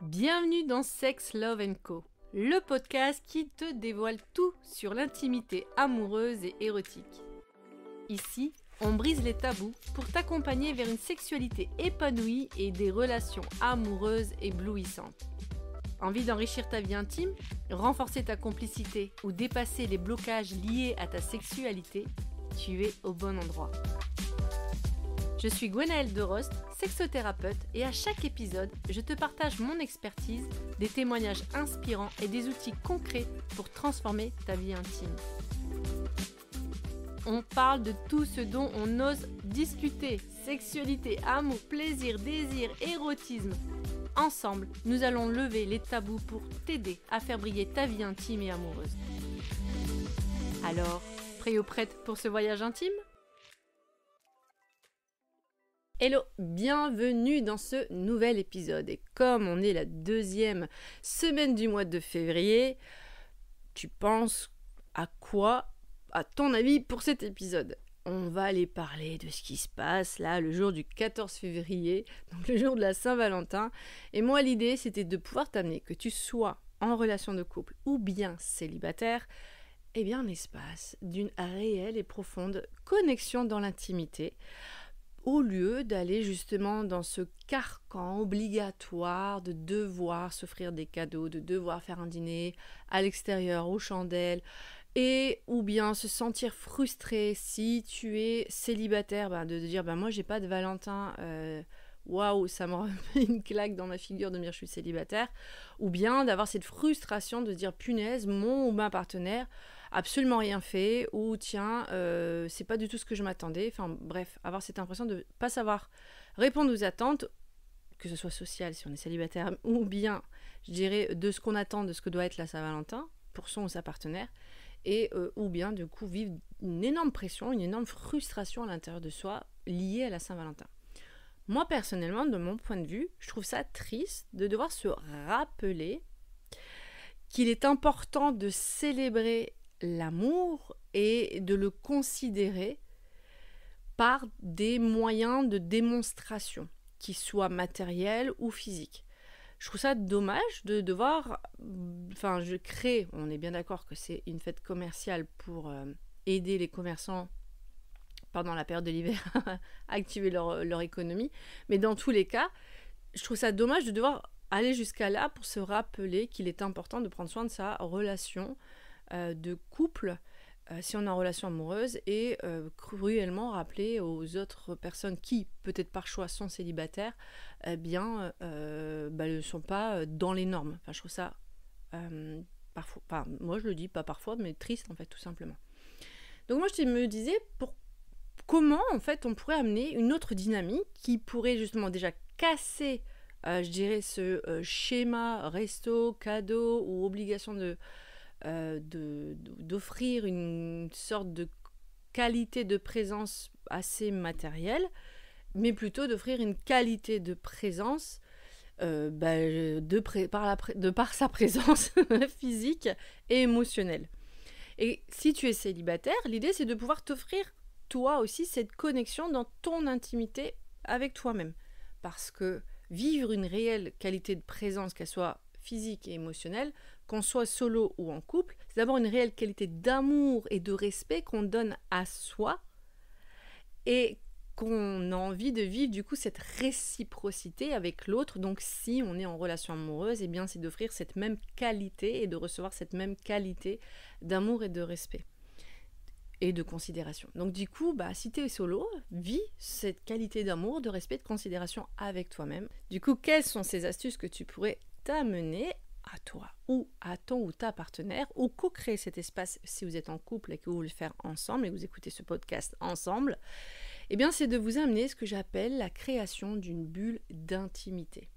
Bienvenue dans Sex, Love & Co, le podcast qui te dévoile tout sur l'intimité amoureuse et érotique. Ici, on brise les tabous pour t'accompagner vers une sexualité épanouie et des relations amoureuses éblouissantes. Envie d'enrichir ta vie intime, renforcer ta complicité ou dépasser les blocages liés à ta sexualité? Tu es au bon endroit. Je suis Gwenaëlle Derost, sexothérapeute, et à chaque épisode, je te partage mon expertise, des témoignages inspirants et des outils concrets pour transformer ta vie intime. On parle de tout ce dont on ose discuter: sexualité, amour, plaisir, désir, érotisme. Ensemble, nous allons lever les tabous pour t'aider à faire briller ta vie intime et amoureuse. Alors, prêt ou prête pour ce voyage intime ? Hello, bienvenue dans ce nouvel épisode. Et comme on est la deuxième semaine du mois de février, tu penses à quoi, à ton avis, pour cet épisode ? On va aller parler de ce qui se passe là, le jour du 14 février, donc le jour de la Saint-Valentin. Et moi, l'idée, c'était de pouvoir t'amener, que tu sois en relation de couple ou bien célibataire, un espace d'une réelle et profonde connexion dans l'intimité, au lieu d'aller justement dans ce carcan obligatoire de devoir s'offrir des cadeaux, de devoir faire un dîner à l'extérieur, aux chandelles, et ou bien se sentir frustré si tu es célibataire, de dire moi j'ai pas de Valentin, waouh, ça me remet une claque dans ma figure de me dire je suis célibataire, ou bien d'avoir cette frustration de dire punaise, mon ou ma partenaire absolument rien fait, ou tiens, c'est pas du tout ce que je m'attendais. Enfin bref, avoir cette impression de pas savoir répondre aux attentes, que ce soit sociales si on est célibataire, ou bien, je dirais, de ce qu'on attend, de ce que doit être la Saint-Valentin pour son ou sa partenaire, et ou bien du coup vivre une énorme pression, une énorme frustration à l'intérieur de soi liée à la Saint-Valentin. Moi personnellement, de mon point de vue, je trouve ça triste de devoir se rappeler qu'il est important de célébrer l'amour et de le considérer par des moyens de démonstration, qu'ils soient matériels ou physiques. Je trouve ça dommage de devoir... on est bien d'accord que c'est une fête commerciale pour aider les commerçants pendant la période de l'hiver à activer leur économie, mais dans tous les cas, je trouve ça dommage de devoir aller jusqu'à là pour se rappeler qu'il est important de prendre soin de sa relation de couple, si on est en relation amoureuse, et cruellement rappeler aux autres personnes qui, peut-être par choix, sont célibataires, ne sont pas dans les normes. Je trouve ça parfois, moi je le dis pas parfois, mais triste en fait, tout simplement. Donc moi je me disais, comment en fait on pourrait amener une autre dynamique qui pourrait justement déjà casser, je dirais, ce schéma resto, cadeau ou obligation d'offrir une sorte de qualité de présence assez matérielle, mais plutôt d'offrir une qualité de présence de par sa présence physique et émotionnelle. Et si tu es célibataire, l'idée c'est de pouvoir t'offrir toi aussi cette connexion dans ton intimité avec toi-même. Parce que vivre une réelle qualité de présence, qu'elle soit physique et émotionnelle, qu'on soit solo ou en couple, c'est d'abord une réelle qualité d'amour et de respect qu'on donne à soi et qu'on a envie de vivre du coup cette réciprocité avec l'autre. Donc si on est en relation amoureuse, c'est d'offrir cette même qualité et de recevoir cette même qualité d'amour et de respect et de considération. Donc du coup, si tu es solo, vis cette qualité d'amour, de respect, de considération avec toi-même. Du coup, quelles sont ces astuces que tu pourrais t'amener à toi ou à ton ou ta partenaire, ou co-créer cet espace si vous êtes en couple et que vous voulez le faire ensemble et que vous écoutez ce podcast ensemble, c'est de vous amener ce que j'appelle la création d'une bulle d'intimité.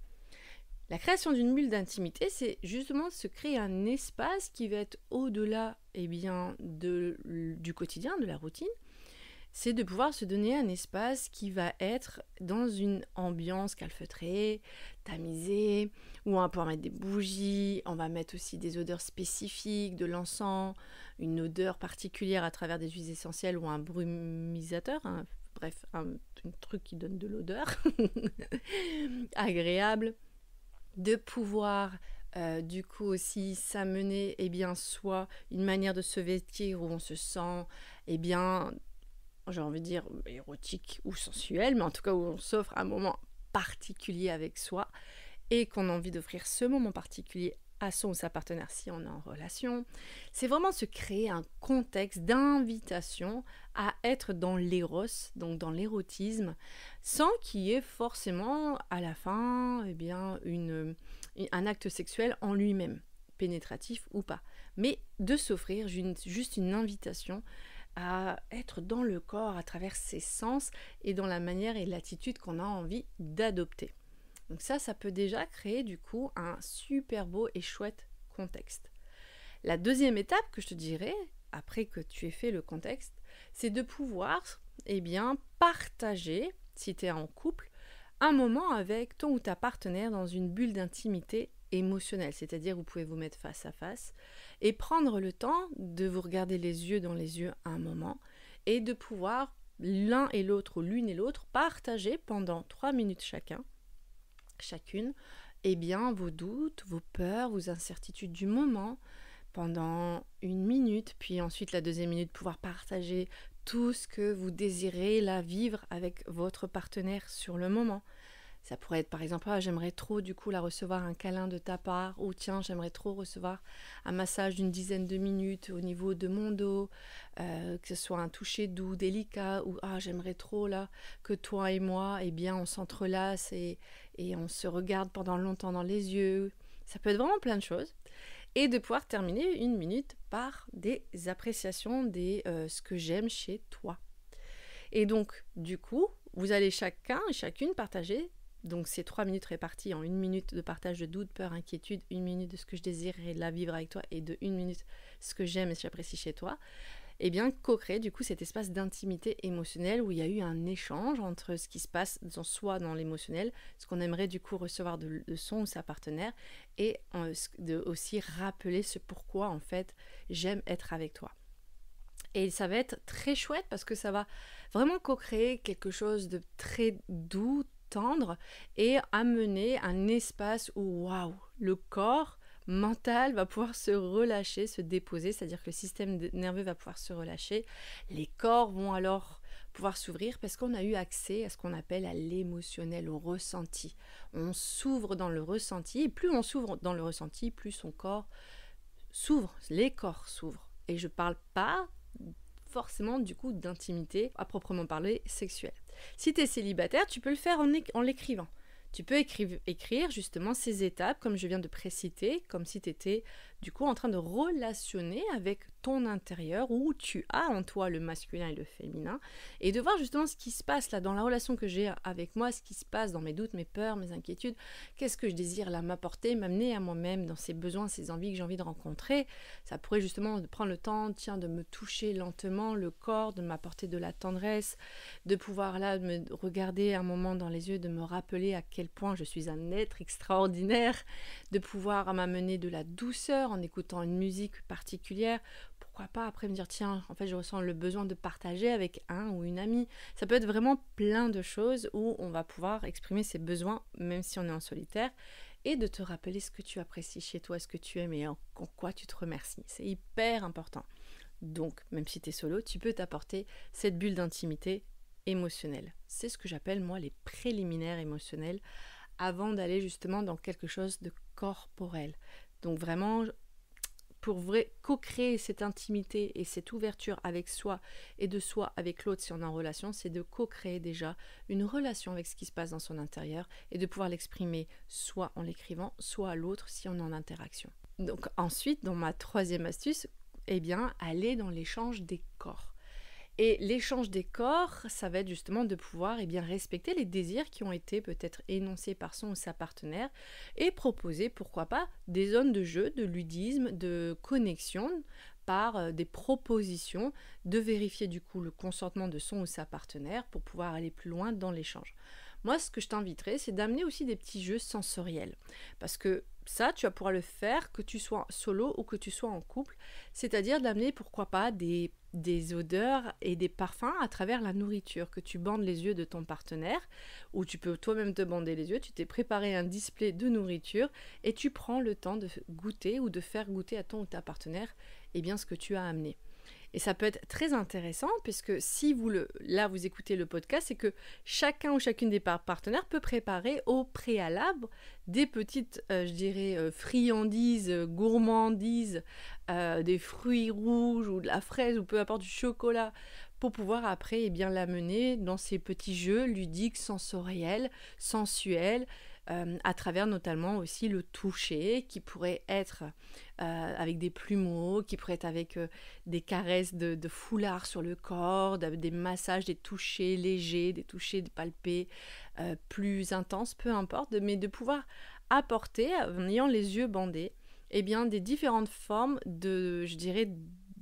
La création d'une bulle d'intimité, c'est justement se créer un espace qui va être au-delà du quotidien, de la routine. C'est de pouvoir se donner un espace qui va être dans une ambiance calfeutrée, tamisée, où on va pouvoir mettre des bougies, on va mettre aussi des odeurs spécifiques, de l'encens, une odeur particulière à travers des huiles essentielles ou un brumisateur, un truc qui donne de l'odeur agréable. de pouvoir du coup aussi s'amener soit une manière de se vêtir où on se sent j'ai envie de dire érotique ou sensuel, mais en tout cas où on s'offre un moment particulier avec soi et qu'on a envie d'offrir ce moment particulier à son ou sa partenaire si on est en relation. C'est vraiment se créer un contexte d'invitation à être dans l'éros, donc dans l'érotisme, sans qu'il y ait forcément à la fin un acte sexuel en lui-même, pénétratif ou pas, mais de s'offrir juste une invitation à être dans le corps à travers ses sens et dans la manière et l'attitude qu'on a envie d'adopter. Donc ça peut déjà créer du coup un super beau et chouette contexte. La deuxième étape que je te dirais, après que tu aies fait le contexte, c'est de pouvoir partager, si tu es en couple, un moment avec ton ou ta partenaire dans une bulle d'intimité émotionnelle. C'est-à-dire vous pouvez vous mettre face à face et prendre le temps de vous regarder les yeux dans les yeux un moment et de pouvoir l'un et l'autre ou l'une et l'autre partager pendant 3 minutes chacune, vos doutes, vos peurs, vos incertitudes du moment pendant 1 minute, puis ensuite la deuxième minute pouvoir partager tout ce que vous désirez vivre avec votre partenaire sur le moment. Ça pourrait être par exemple, j'aimerais trop du coup la recevoir un câlin de ta part, ou tiens, j'aimerais trop recevoir un massage d'une dizaine de minutes au niveau de mon dos, que ce soit un toucher doux, délicat, ou j'aimerais trop que toi et moi, on s'entrelace et on se regarde pendant longtemps dans les yeux. Ça peut être vraiment plein de choses. Et de pouvoir terminer 1 minute par des appréciations ce que j'aime chez toi. Et donc, du coup, vous allez chacun et chacune partager donc ces 3 minutes réparties en 1 minute de partage de doute, peur, inquiétude, 1 minute de ce que je désirerais vivre avec toi et de 1 minute ce que j'aime et ce que j'apprécie chez toi, co-créer du coup cet espace d'intimité émotionnelle où il y a eu un échange entre ce qui se passe soit dans l'émotionnel, ce qu'on aimerait du coup recevoir de son ou sa partenaire et de aussi rappeler ce pourquoi en fait j'aime être avec toi. Et ça va être très chouette parce que ça va vraiment co-créer quelque chose de très doux, tendre et amener un espace où le corps mental va pouvoir se relâcher, se déposer, c'est-à-dire que le système nerveux va pouvoir se relâcher, les corps vont alors pouvoir s'ouvrir parce qu'on a eu accès à ce qu'on appelle à l'émotionnel, au ressenti. On s'ouvre dans le ressenti et plus on s'ouvre dans le ressenti, plus son corps s'ouvre, les corps s'ouvrent. Et je parle pas forcément du coup d'intimité à proprement parler sexuelle. Si tu es célibataire, tu peux le faire en l'écrivant. Tu peux écrire justement ces étapes comme je viens de préciter, comme si tu étais du coup en train de relationner avec ton intérieur où tu as en toi le masculin et le féminin et de voir justement ce qui se passe là dans la relation que j'ai avec moi, ce qui se passe dans mes doutes, mes peurs, mes inquiétudes, qu'est-ce que je désire m'apporter, m'amener à moi-même dans ces besoins, ces envies que j'ai envie de rencontrer. Ça pourrait justement prendre le temps, de me toucher lentement le corps, de m'apporter de la tendresse, de pouvoir me regarder un moment dans les yeux, de me rappeler à quel point je suis un être extraordinaire, de pouvoir m'amener de la douceur en écoutant une musique particulière. Pourquoi pas après me dire tiens, en fait je ressens le besoin de partager avec un ou une amie. Ça peut être vraiment plein de choses où on va pouvoir exprimer ses besoins même si on est en solitaire et de te rappeler ce que tu apprécies chez toi, ce que tu aimes et en quoi tu te remercies. C'est hyper important. Donc même si tu es solo, tu peux t'apporter cette bulle d'intimité émotionnelle. C'est ce que j'appelle moi les préliminaires émotionnels avant d'aller justement dans quelque chose de corporel. Donc vraiment pour co-créer cette intimité et cette ouverture avec soi et de soi avec l'autre si on est en relation, c'est de co-créer déjà une relation avec ce qui se passe dans son intérieur et de pouvoir l'exprimer soit en l'écrivant, soit à l'autre si on est en interaction. Donc ensuite, dans ma troisième astuce, aller dans l'échange des corps. Et l'échange des corps, ça va être justement de pouvoir respecter les désirs qui ont été peut-être énoncés par son ou sa partenaire et proposer, pourquoi pas, des zones de jeu, de ludisme, de connexion par des propositions, de vérifier du coup le consentement de son ou sa partenaire pour pouvoir aller plus loin dans l'échange. moi ce que je t'inviterais, c'est d'amener aussi des petits jeux sensoriels. Parce que ça, tu vas pouvoir le faire que tu sois solo ou que tu sois en couple, c'est-à-dire d'amener, pourquoi pas, des odeurs et des parfums à travers la nourriture, que tu bandes les yeux de ton partenaire, ou tu peux toi-même te bander les yeux, tu t'es préparé un display de nourriture et tu prends le temps de goûter ou de faire goûter à ton ou ta partenaire ce que tu as amené. Et ça peut être très intéressant puisque si vous écoutez le podcast, c'est que chacun ou chacune des partenaires peut préparer au préalable des petites, friandises, gourmandises, des fruits rouges ou de la fraise ou peu importe du chocolat pour pouvoir après l'amener dans ces petits jeux ludiques, sensoriels, sensuels, à travers notamment aussi le toucher qui pourrait être avec des plumeaux, qui pourrait être avec des caresses de foulard sur le corps, des massages, des touchés légers, des touchés palpés plus intenses, peu importe, mais de pouvoir apporter, en ayant les yeux bandés, des différentes formes de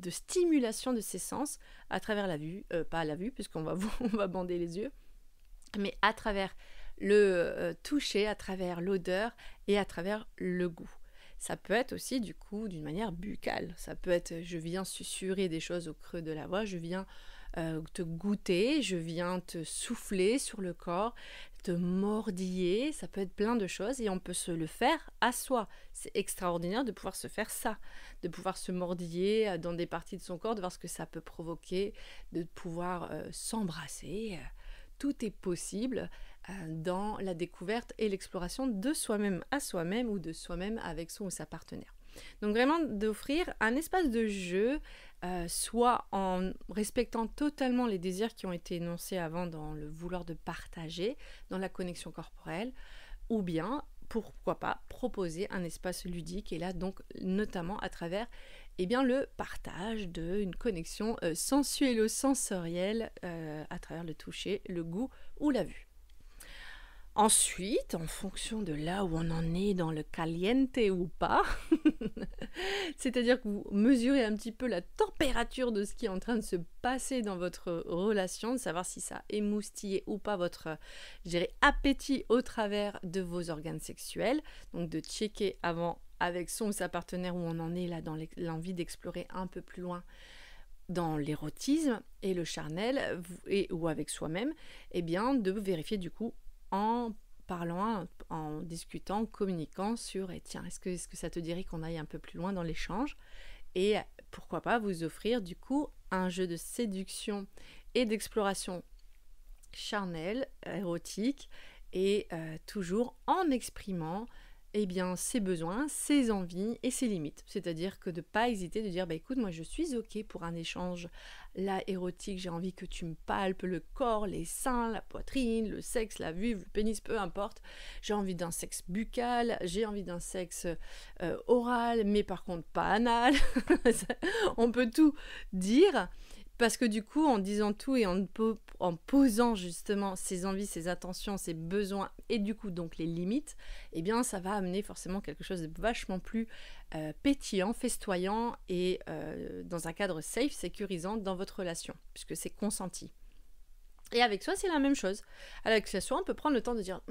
stimulation de ces sens à travers la vue, pas à la vue puisqu'on va, on va bander les yeux, mais à travers le toucher, à travers l'odeur et à travers le goût. Ça peut être aussi du coup d'une manière buccale. Ça peut être je viens susurrer des choses au creux de la voix, je viens te goûter, je viens te souffler sur le corps, te mordiller, ça peut être plein de choses et on peut se le faire à soi. C'est extraordinaire de pouvoir se faire ça, de pouvoir se mordiller dans des parties de son corps, de voir ce que ça peut provoquer, de pouvoir s'embrasser. Tout est possible dans la découverte et l'exploration de soi-même à soi-même ou de soi-même avec son ou sa partenaire. Donc vraiment d'offrir un espace de jeu, soit en respectant totalement les désirs qui ont été énoncés avant dans le vouloir de partager, dans la connexion corporelle, ou bien, pourquoi pas, proposer un espace ludique, et là donc notamment à travers le partage d'une connexion sensuelle-sensorielle à travers le toucher, le goût ou la vue. Ensuite, en fonction de là où on en est dans le caliente ou pas, c'est-à-dire que vous mesurez un petit peu la température de ce qui est en train de se passer dans votre relation, de savoir si ça a émoustillé ou pas votre, appétit au travers de vos organes sexuels, donc de checker avant avec son ou sa partenaire où on en est là dans l'envie d'explorer un peu plus loin dans l'érotisme et le charnel ou avec soi-même, de vérifier du coup en parlant, en discutant, en communiquant sur tiens, est-ce que ça te dirait qu'on aille un peu plus loin dans l'échange et pourquoi pas vous offrir du coup un jeu de séduction et d'exploration charnelle, érotique et toujours en exprimant ses besoins, ses envies et ses limites. C'est-à-dire que de ne pas hésiter de dire écoute, moi je suis ok pour un échange là érotique, j'ai envie que tu me palpes le corps, les seins, la poitrine, le sexe, la vulve, le pénis, peu importe. J'ai envie d'un sexe buccal, j'ai envie d'un sexe oral, mais par contre pas anal. On peut tout dire. Parce que du coup, en disant tout et en posant justement ses envies, ses intentions, ses besoins et du coup donc les limites, ça va amener forcément quelque chose de vachement plus pétillant, festoyant et dans un cadre safe, sécurisant dans votre relation, puisque c'est consenti. Et avec soi, c'est la même chose. Avec soi, on peut prendre le temps de dire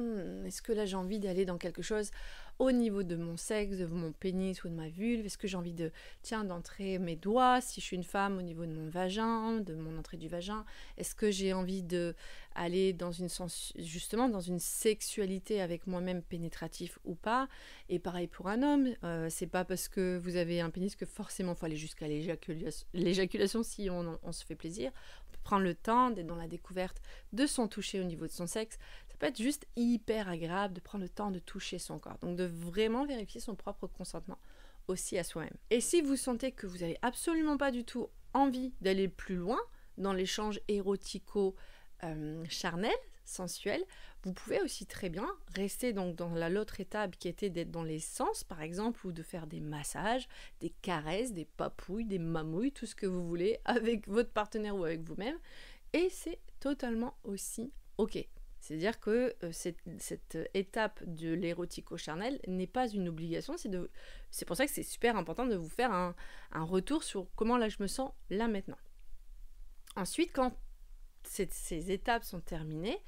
est-ce que là j'ai envie d'aller dans quelque chose au niveau de mon sexe, de mon pénis ou de ma vulve? Est-ce que j'ai envie d'entrer mes doigts, si je suis une femme, au niveau de mon vagin, de mon entrée du vagin? Est-ce que j'ai envie d'aller dans justement dans une sexualité avec moi-même pénétratif ou pas? Et pareil pour un homme, c'est pas parce que vous avez un pénis que forcément il faut aller jusqu'à l'éjaculation si on se fait plaisir. Prendre le temps d'être dans la découverte de son toucher au niveau de son sexe, ça peut être juste hyper agréable de prendre le temps de toucher son corps, donc de vraiment vérifier son propre consentement aussi à soi-même. Et si vous sentez que vous n'avez absolument pas du tout envie d'aller plus loin dans l'échange érotico-charnel, sensuel, vous pouvez aussi très bien rester donc dans l'autre étape qui était d'être dans les sens par exemple, ou de faire des massages, des caresses, des papouilles, des mamouilles, tout ce que vous voulez avec votre partenaire ou avec vous-même, et c'est totalement aussi ok. C'est-à-dire que cette étape de l'érotico-charnel n'est pas une obligation, c'est pour ça que c'est super important de vous faire un retour sur comment là je me sens là maintenant. Ensuite, quand ces étapes sont terminées,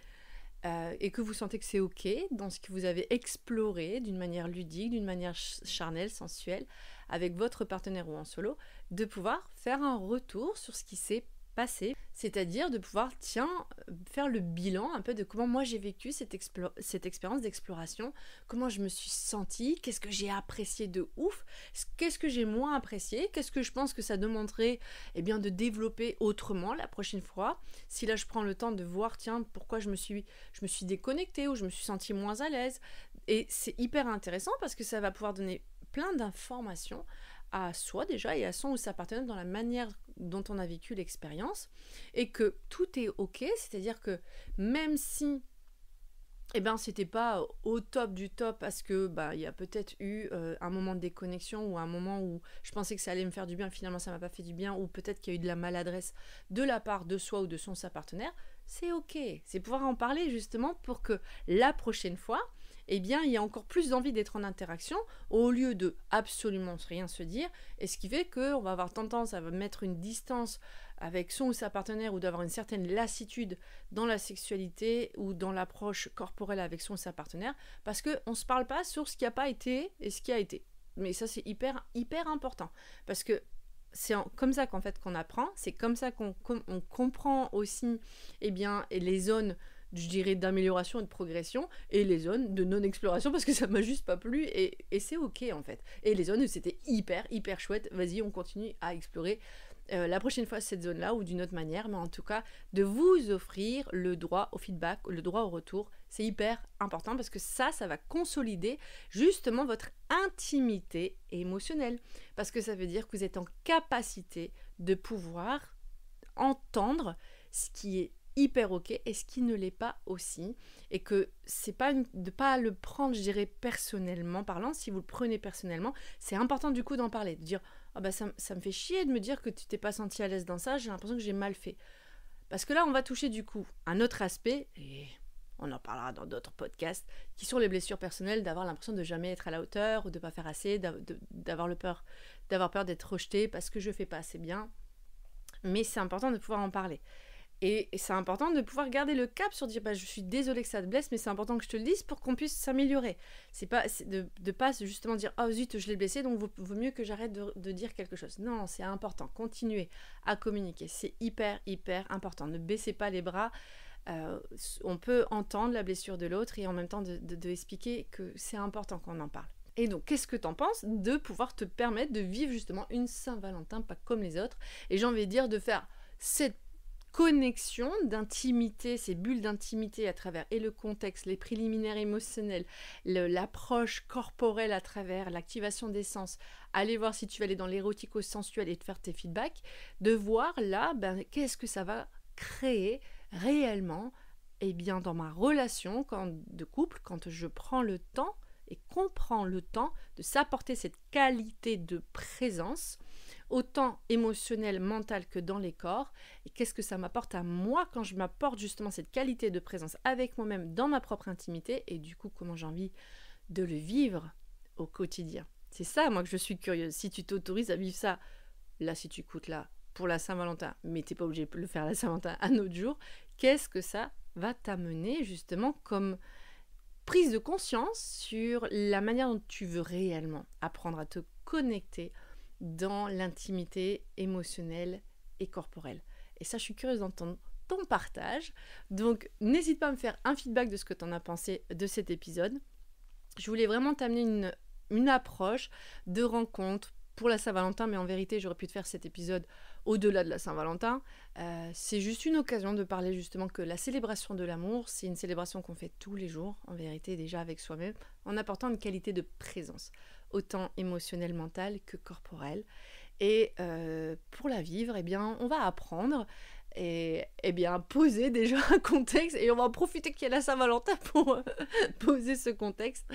et que vous sentez que c'est ok dans ce que vous avez exploré d'une manière ludique, d'une manière charnelle, sensuelle, avec votre partenaire ou en solo, de pouvoir faire un retour sur ce qui s'est passé, c'est-à-dire de pouvoir, faire le bilan un peu de comment moi j'ai vécu cette expérience d'exploration, comment je me suis sentie, qu'est-ce que j'ai apprécié de ouf, qu'est-ce que j'ai moins apprécié, qu'est-ce que je pense que ça demanderait de développer autrement la prochaine fois, si là je prends le temps de voir, pourquoi je me suis déconnectée ou je me suis sentie moins à l'aise, et c'est hyper intéressant parce que ça va pouvoir donner plein d'informations à soi déjà et à son ou sa partenaire dans la manière dont on a vécu l'expérience, et que tout est ok, c'est-à-dire que même si c'était pas au top du top parce que il y a peut-être eu un moment de déconnexion ou un moment où je pensais que ça allait me faire du bien, finalement ça m'a pas fait du bien, ou peut-être qu'il y a eu de la maladresse de la part de soi ou de son ou sa partenaire, c'est ok, c'est pouvoir en parler justement pour que la prochaine fois il y a encore plus d'envie d'être en interaction au lieu de absolument rien se dire, et ce qui fait qu'on va avoir tendance à mettre une distance avec son ou sa partenaire ou d'avoir une certaine lassitude dans la sexualité ou dans l'approche corporelle avec son ou sa partenaire parce qu'on ne se parle pas sur ce qui n'a pas été et ce qui a été. Mais ça, c'est hyper, hyper important parce que c'est comme ça qu'en fait qu'on apprend, c'est comme ça qu'on comprend aussi les zones, je dirais, d'amélioration et de progression, et les zones de non-exploration parce que ça m'a juste pas plu, et c'est ok en fait. Et les zones où c'était hyper, hyper chouette, vas-y, on continue à explorer la prochaine fois cette zone-là ou d'une autre manière, mais en tout cas, de vous offrir le droit au feedback, le droit au retour, c'est hyper important parce que ça va consolider justement votre intimité émotionnelle. Parce que ça veut dire que vous êtes en capacité de pouvoir entendre ce qui est hyper ok et ce qui ne l'est pas aussi, et que c'est pas de pas le prendre, je dirais, personnellement parlant. Si vous le prenez personnellement, c'est important du coup d'en parler, de dire ça me fait chier de me dire que tu t'es pas senti à l'aise dans ça, j'ai l'impression que j'ai mal fait, parce que là on va toucher du coup un autre aspect, et on en parlera dans d'autres podcasts, qui sont les blessures personnelles, d'avoir l'impression de jamais être à la hauteur ou de pas faire assez, d'avoir peur d'être rejeté parce que je fais pas assez bien. Mais c'est important de pouvoir en parler. Et c'est important de pouvoir garder le cap sur dire je suis désolée que ça te blesse, mais c'est important que je te le dise pour qu'on puisse s'améliorer. C'est de pas justement dire zut, je l'ai blessé, donc vaut mieux que j'arrête de dire quelque chose. Non, c'est important, continuez à communiquer, c'est hyper hyper important. Ne baissez pas les bras. On peut entendre la blessure de l'autre et en même temps de expliquer que c'est important qu'on en parle. Et donc, qu'est-ce que t'en penses de pouvoir te permettre de vivre justement une Saint-Valentin pas comme les autres, et j'ai envie de dire de faire cette connexion d'intimité, ces bulles d'intimité à travers et le contexte, les préliminaires émotionnels, l'approche corporelle à travers l'activation des sens, aller voir si tu vas aller dans l'érotico-sensuel et te faire tes feedbacks, de voir là, qu'est-ce que ça va créer réellement dans ma relation de couple, quand je prends le temps et qu'on prend le temps de s'apporter cette qualité de présence, autant émotionnelle, mentale que dans les corps, et qu'est-ce que ça m'apporte à moi quand je m'apporte justement cette qualité de présence avec moi-même dans ma propre intimité, et du coup comment j'ai envie de le vivre au quotidien. C'est ça moi que je suis curieuse, si tu t'autorises à vivre ça, là si tu écoutes là, pour la Saint-Valentin, mais t'es pas obligé de le faire à la Saint-Valentin un autre jour, qu'est-ce que ça va t'amener justement comme prise de conscience sur la manière dont tu veux réellement apprendre à te connecter dans l'intimité émotionnelle et corporelle. Et ça, je suis curieuse d'entendre ton partage. Donc, n'hésite pas à me faire un feedback de ce que tu en as pensé de cet épisode. Je voulais vraiment t'amener une approche de rencontre pour la Saint-Valentin, mais en vérité, j'aurais pu te faire cet épisode au-delà de la Saint-Valentin. C'est juste une occasion de parler justement que la célébration de l'amour, c'est une célébration qu'on fait tous les jours, en vérité, déjà avec soi-même, en apportant une qualité de présence, autant émotionnelle, mentale que corporelle. Et pour la vivre, on va apprendre et poser déjà un contexte, et on va en profiter qu'il y a la Saint-Valentin pour poser ce contexte,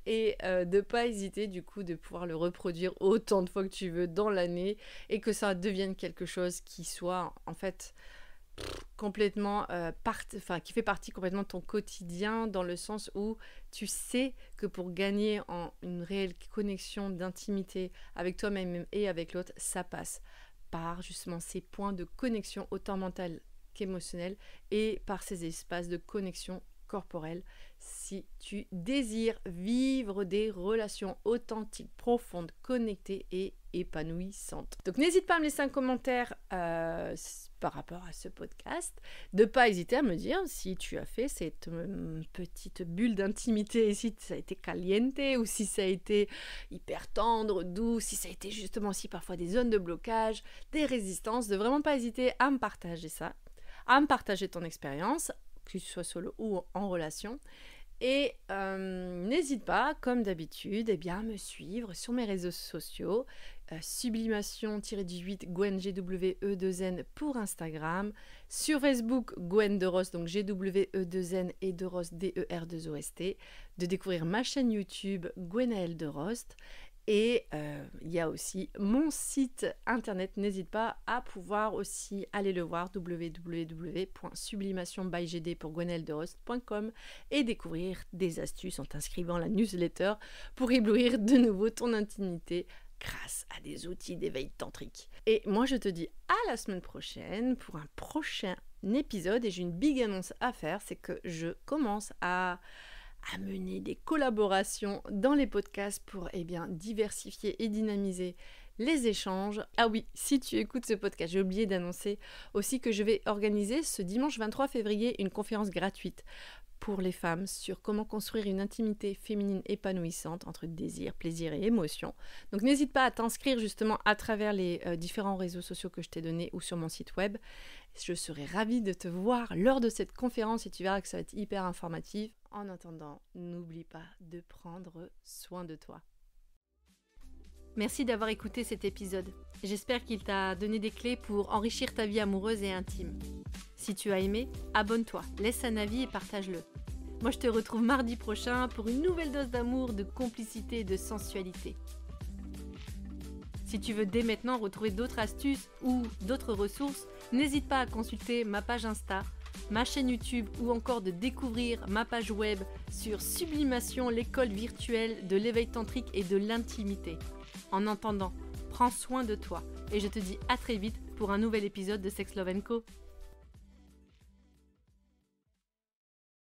et de pas hésiter du coup de pouvoir le reproduire autant de fois que tu veux dans l'année, et que ça devienne quelque chose qui soit en fait complètement qui fait partie complètement de ton quotidien, dans le sens où tu sais que pour gagner en une réelle connexion d'intimité avec toi-même et avec l'autre, ça passe par justement ces points de connexion autant mentale qu'émotionnelle, et par ces espaces de connexion corporelle si tu désires vivre des relations authentiques, profondes, connectées et épanouissantes. Donc n'hésite pas à me laisser un commentaire par rapport à ce podcast, de pas hésiter à me dire si tu as fait cette petite bulle d'intimité, et si ça a été caliente ou si ça a été hyper tendre, doux, si ça a été justement aussi parfois des zones de blocage, des résistances, de vraiment pas hésiter à me partager ça, à me partager ton expérience, que ce soit solo ou en relation. Et n'hésite pas, comme d'habitude, à me suivre sur mes réseaux sociaux, sublimation-18 Gwen GWE2N pour Instagram, sur Facebook Gwen de Rost, donc GWE2N et de Rost DER2OST, de découvrir ma chaîne YouTube Gwenaëlle de Rost. Et il y a aussi mon site internet, n'hésite pas à pouvoir aussi aller le voir, www.sublimation-by-gd pour gwenaellederost.com, et découvrir des astuces en t'inscrivant à la newsletter pour éblouir de nouveau ton intimité grâce à des outils d'éveil tantrique. Et moi je te dis à la semaine prochaine pour un prochain épisode, et j'ai une big annonce à faire, c'est que je commence à mener des collaborations dans les podcasts pour diversifier et dynamiser les échanges. Ah oui, si tu écoutes ce podcast, j'ai oublié d'annoncer aussi que je vais organiser ce dimanche 23 février une conférence gratuite pour les femmes sur comment construire une intimité féminine épanouissante entre désir, plaisir et émotion. Donc n'hésite pas à t'inscrire justement à travers les différents réseaux sociaux que je t'ai donnés ou sur mon site web. Je serai ravie de te voir lors de cette conférence et tu verras que ça va être hyper informatif. En attendant, n'oublie pas de prendre soin de toi. Merci d'avoir écouté cet épisode. J'espère qu'il t'a donné des clés pour enrichir ta vie amoureuse et intime. Si tu as aimé, abonne-toi, laisse un avis et partage-le. Moi, je te retrouve mardi prochain pour une nouvelle dose d'amour, de complicité et de sensualité. Si tu veux dès maintenant retrouver d'autres astuces ou d'autres ressources, n'hésite pas à consulter ma page Insta, ma chaîne YouTube ou encore de découvrir ma page web sur Sublimation, l'école virtuelle de l'éveil tantrique et de l'intimité. En attendant, prends soin de toi et je te dis à très vite pour un nouvel épisode de Sex, Love & Co.